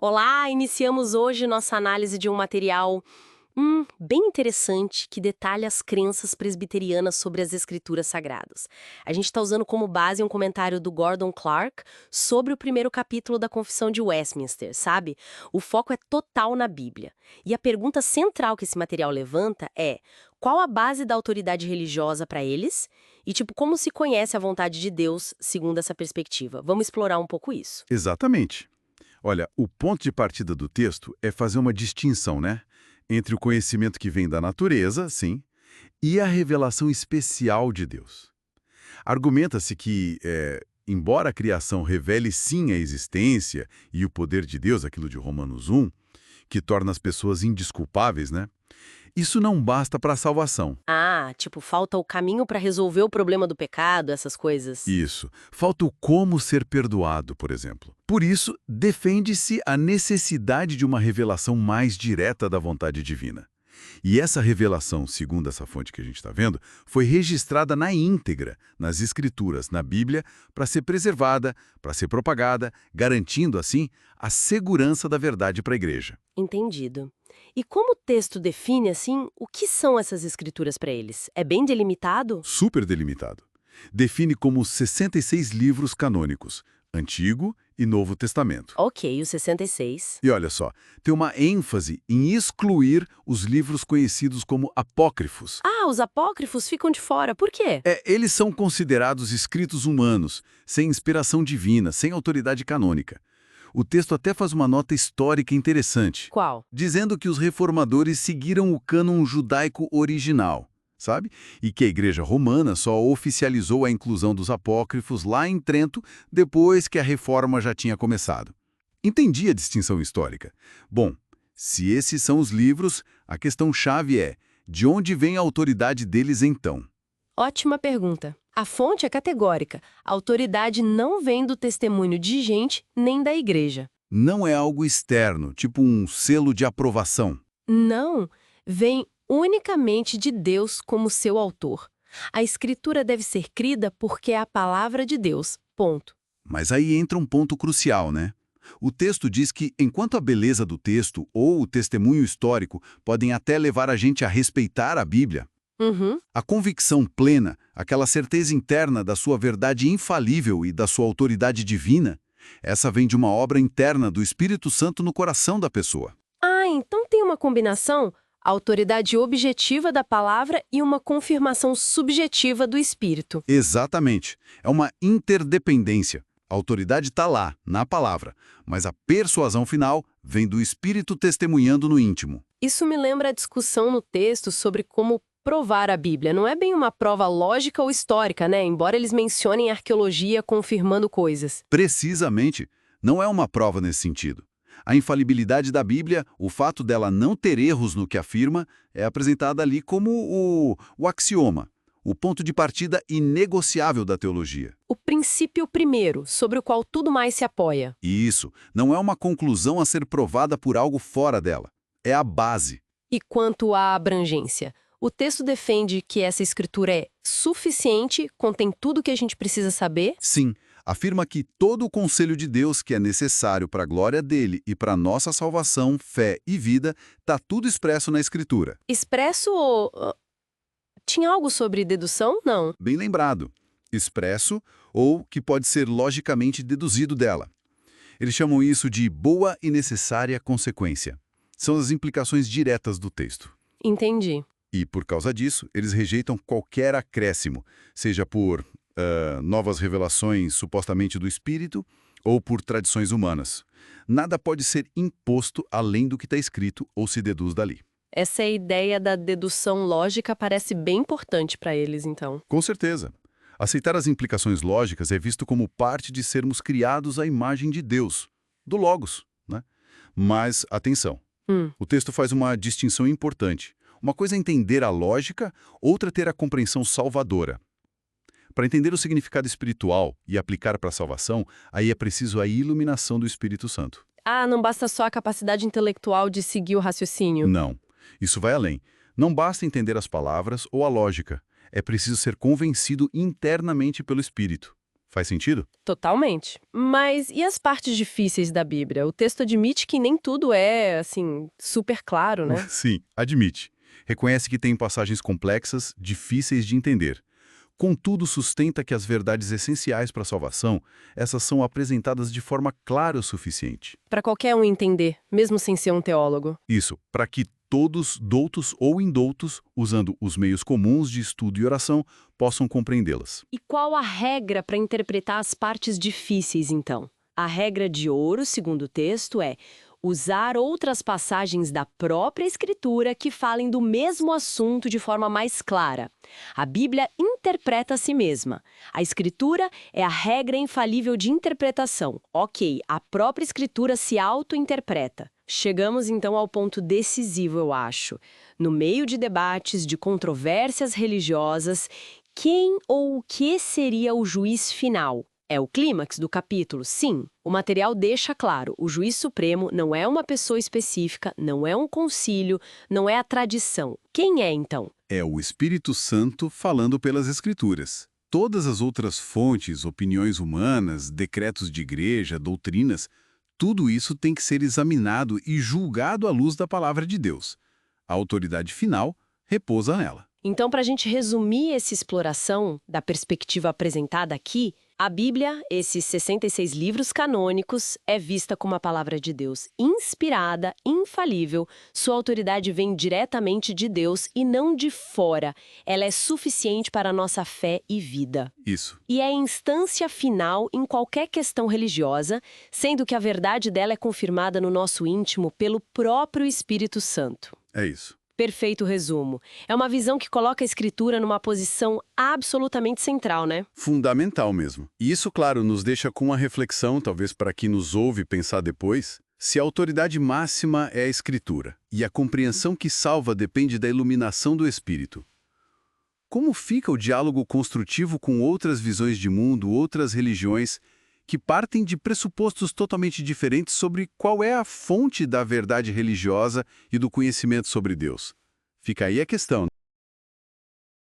Olá, iniciamos hoje nossa análise de um material bem interessante que detalha as crenças presbiterianas sobre as escrituras sagradas. A gente está usando como base um comentário do Gordon Clark sobre o primeiro capítulo da Confissão de Westminster, sabe? O foco é total na Bíblia. E a pergunta central que esse material levanta é: qual a base da autoridade religiosa para eles? E, como se conhece a vontade de Deus segundo essa perspectiva? Vamos explorar um pouco isso. Exatamente. Olha, o ponto de partida do texto é fazer uma distinção, né? Entre o conhecimento que vem da natureza, sim, e a revelação especial de Deus. Argumenta-se que, embora a criação revele sim a existência e o poder de Deus, aquilo de Romanos 1, que torna as pessoas indesculpáveis, né? Isso não basta para a salvação. Ah, falta o caminho para resolver o problema do pecado, essas coisas. Isso. Falta o como ser perdoado, por exemplo. Por isso, defende-se a necessidade de uma revelação mais direta da vontade divina. E essa revelação, segundo essa fonte que a gente está vendo, foi registrada na íntegra, nas Escrituras, na Bíblia, para ser preservada, para ser propagada, garantindo, assim, a segurança da verdade para a Igreja. Entendido. E como o texto define, o que são essas escrituras para eles? É bem delimitado? Super delimitado. Define como 66 livros canônicos, Antigo e Novo Testamento. Ok, os 66. E olha só, tem uma ênfase em excluir os livros conhecidos como apócrifos. Ah, os apócrifos ficam de fora. Por quê? Eles são considerados escritos humanos, sem inspiração divina, sem autoridade canônica. O texto até faz uma nota histórica interessante, Qual? dizendo que os reformadores seguiram o cânon judaico original, sabe? E que a Igreja Romana só oficializou a inclusão dos apócrifos lá em Trento depois que a reforma já tinha começado. Entendi a distinção histórica. Bom, se esses são os livros, a questão-chave é: de onde vem a autoridade deles então? Ótima pergunta. A fonte é categórica. A autoridade não vem do testemunho de gente nem da igreja. Não é algo externo, tipo um selo de aprovação. Não, vem unicamente de Deus como seu autor. A escritura deve ser crida porque é a palavra de Deus. Ponto. Mas aí entra um ponto crucial, né? O texto diz que, enquanto a beleza do texto ou o testemunho histórico podem até levar a gente a respeitar a Bíblia, Uhum. a convicção plena, aquela certeza interna da sua verdade infalível e da sua autoridade divina, essa vem de uma obra interna do Espírito Santo no coração da pessoa. Ah, então tem uma combinação? A autoridade objetiva da palavra e uma confirmação subjetiva do Espírito. Exatamente. É uma interdependência. A autoridade está lá, na palavra, mas a persuasão final vem do Espírito testemunhando no íntimo. Isso me lembra a discussão no texto sobre como provar a Bíblia. Não é bem uma prova lógica ou histórica, né? Embora eles mencionem arqueologia confirmando coisas. Precisamente, não é uma prova nesse sentido. A infalibilidade da Bíblia, o fato dela não ter erros no que afirma, é apresentada ali como o axioma, o ponto de partida inegociável da teologia. O princípio primeiro, sobre o qual tudo mais se apoia. E isso não é uma conclusão a ser provada por algo fora dela. É a base. E quanto à abrangência? O texto defende que essa escritura é suficiente, contém tudo o que a gente precisa saber? Sim, afirma que todo o conselho de Deus que é necessário para a glória dele e para a nossa salvação, fé e vida, está tudo expresso na Escritura. Expresso ou... Tinha algo sobre dedução? Não. Bem lembrado. Expresso ou que pode ser logicamente deduzido dela. Eles chamam isso de boa e necessária consequência. São as implicações diretas do texto. Entendi. E, por causa disso, eles rejeitam qualquer acréscimo, seja por novas revelações supostamente do Espírito ou por tradições humanas. Nada pode ser imposto além do que está escrito ou se deduz dali. Essa ideia da dedução lógica parece bem importante para eles, então. Com certeza. Aceitar as implicações lógicas é visto como parte de sermos criados à imagem de Deus, do Logos, né? Mas, atenção, o texto faz uma distinção importante. Uma coisa é entender a lógica, outra ter a compreensão salvadora. Para entender o significado espiritual e aplicar para a salvação, aí é preciso a iluminação do Espírito Santo. Ah, não basta só a capacidade intelectual de seguir o raciocínio. Não. Isso vai além. Não basta entender as palavras ou a lógica. É preciso ser convencido internamente pelo Espírito. Faz sentido? Totalmente. Mas e as partes difíceis da Bíblia? O texto admite que nem tudo é, assim, super claro, né? Sim, admite. Reconhece que tem passagens complexas, difíceis de entender. Contudo, sustenta que as verdades essenciais para a salvação, essas são apresentadas de forma clara o suficiente. Para qualquer um entender, mesmo sem ser um teólogo. Isso, para que todos, doutos ou indoutos, usando os meios comuns de estudo e oração, possam compreendê-las. E qual a regra para interpretar as partes difíceis, então? A regra de ouro, segundo o texto, é usar outras passagens da própria Escritura que falem do mesmo assunto de forma mais clara. A Bíblia interpreta a si mesma. A Escritura é a regra infalível de interpretação. Ok, a própria Escritura se auto-interpreta. Chegamos então ao ponto decisivo, eu acho. No meio de debates, de controvérsias religiosas, quem ou o que seria o juiz final? É o clímax do capítulo, sim. O material deixa claro, o juiz supremo não é uma pessoa específica, não é um concílio, não é a tradição. Quem é, então? É o Espírito Santo falando pelas Escrituras. Todas as outras fontes, opiniões humanas, decretos de igreja, doutrinas, tudo isso tem que ser examinado e julgado à luz da palavra de Deus. A autoridade final repousa nela. Então, para a gente resumir essa exploração da perspectiva apresentada aqui, a Bíblia, esses 66 livros canônicos, é vista como a palavra de Deus inspirada, infalível. Sua autoridade vem diretamente de Deus e não de fora. Ela é suficiente para a nossa fé e vida. Isso. E é a instância final em qualquer questão religiosa, sendo que a verdade dela é confirmada no nosso íntimo pelo próprio Espírito Santo. É isso. Perfeito resumo. É uma visão que coloca a Escritura numa posição absolutamente central, né? Fundamental mesmo. E isso, claro, nos deixa com uma reflexão, talvez para quem nos ouve pensar depois, se a autoridade máxima é a Escritura e a compreensão que salva depende da iluminação do Espírito. Como fica o diálogo construtivo com outras visões de mundo, outras religiões, que partem de pressupostos totalmente diferentes sobre qual é a fonte da verdade religiosa e do conhecimento sobre Deus? Fica aí a questão, né?